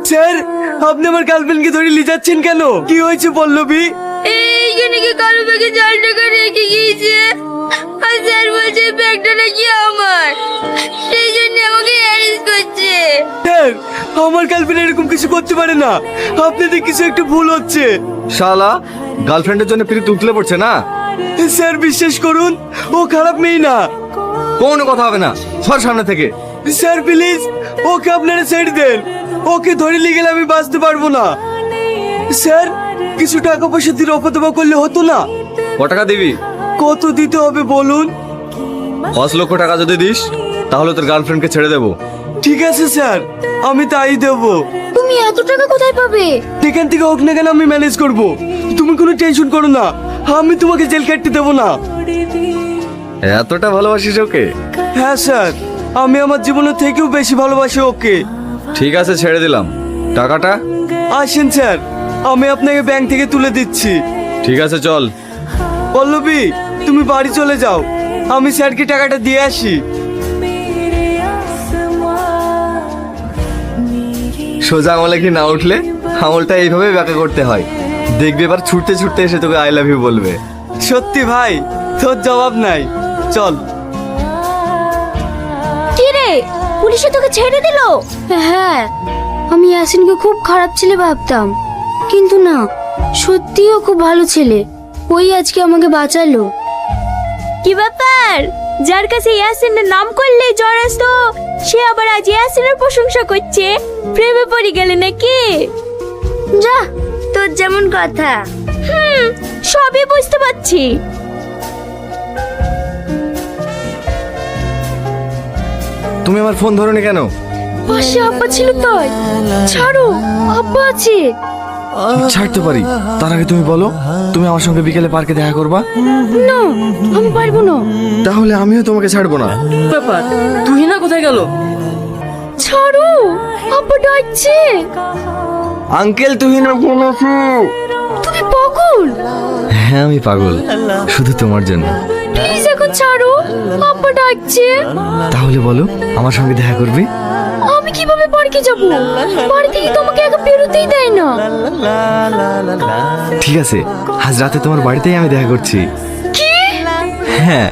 Sir, আপনি আমার গার্লফ্রেন্ডকে ধরে নিয়ে যাচ্ছেন কেন? কি হয়েছে পল্লবী? এইখানে কি কারো ব্যাগে 4 টাকা রেখে গিয়েছে, আর স্যার বলছে ব্যাগটা নাকি আমার, সেই জন্য আমাকে অ্যারেস্ট করছে। স্যার, আমার গার্লফ্রেন্ড এরকম কিছু করতে পারে না। আপনাদের কিছু একটু ভুল হচ্ছে। শালা গার্লফ্রেন্ডের জন্য প্রীতি তুলে পড়ছে না। স্যার, বিশ্বাস করুন, ও খারাপ মেয়ে না। কোনো কথা হবে না, সর সামনে থেকে। স্যার প্লিজ, ওকে আপনারা ছেড়ে দেন। ওকে ধরে নিয়ে গেলে আমি বাঁচতে পারবো না। স্যার, কিছু টাকা পয়সা দিয়ে রফা করলে হতো না? ক টাকা দিবি? কত দিতে হবে বলুন? 5 লক্ষ টাকা যদি দিস তাহলে তোর গার্লফ্রেন্ডকে ছেড়ে দেবো। ঠিক আছে স্যার, আমি তাই দেবো। তুমি এত টাকা কোথায় পাবে? যেখান থেকে হোক না কেন আমি ম্যানেজ করব। তুমি কোনো টেনশন করো না, আমি তোমাকে জেল কাটতে দেবো না। এতটা ভালোবাসিস ওকে? হ্যাঁ স্যার, আমি আমার জীবনের থেকেও বেশি ভালোবাসি ওকে। ঠিক আছে, ছেড়ে দিলাম। টাকাটা? আসেন স্যার, আমি আপনাকে ব্যাংক থেকে তুলে দিচ্ছি। ঠিক আছে, চল। পল্লবী, তুমি বাড়ি চলে যাও, আমি স্যারকে টাকাটা দিয়ে আসি। সোজা আমলে কি না উঠলে আমলটা এইভাবে ব্যাখ্যা করতে হয়। দেখবি এবার ছুটতে ছুটতে এসে তোকে আই লাভ ইউ বলবে। সত্যি ভাই, তোর জবাব নাই। চল। কি রে, পুলিশে তোকে ছেড়ে দিল? হ্যাঁ, আমি ইয়াসিনকে খুব খারাপ ছেলে ভাবতাম, কিন্তু না, সত্যিও খুব ভালো ছেলে। ওই আজকে আমাকে বাঁচালো। কি ব্যাপার, যার কাছে ইয়াসিনের নাম করলেই জ্বর আসতো, সে আবার আজ ইয়াসিনের প্রশংসা করছে? প্রেমে পড়ে গেলে নাকি? যা, তোর যেমন কথা। সবই বুঝতে পারছি। তুমি আমার ফোন ধরোনি কেন? পাশে আব্বা ছিল তাই। ছাড়ো, আব্বা আছে। ছাড়তে পারি, তার আগে তুমি বলো তুমি আমার সঙ্গে বিকেলে পার্কে দেখা করবা? না, আমি পারবো না। তাহলে আমিও তোমাকে ছাড়বো না। ব্যাপার, তুহিনা কোথায় গেল? ছাড়ো, আব্বা ডাকছে। আঙ্কেল তুহিনা ফোন আছে। তুমি পাগল? হ্যাঁ আমি পাগল, শুধু তোমার জন্য। প্লিজ এখন ছাড়ো, আব্বা ডাকছে। তাহলে বলো আমার সঙ্গে দেখা করবি? আমি কিভাবে পার্কে যাব? বাড়ি থেকে তোমাকে একা বেরোতেই দেয় না। ঠিক আছে, আজ রাতে তোমার বাড়িতেই আমি দেখা করছি। কি? হ্যাঁ।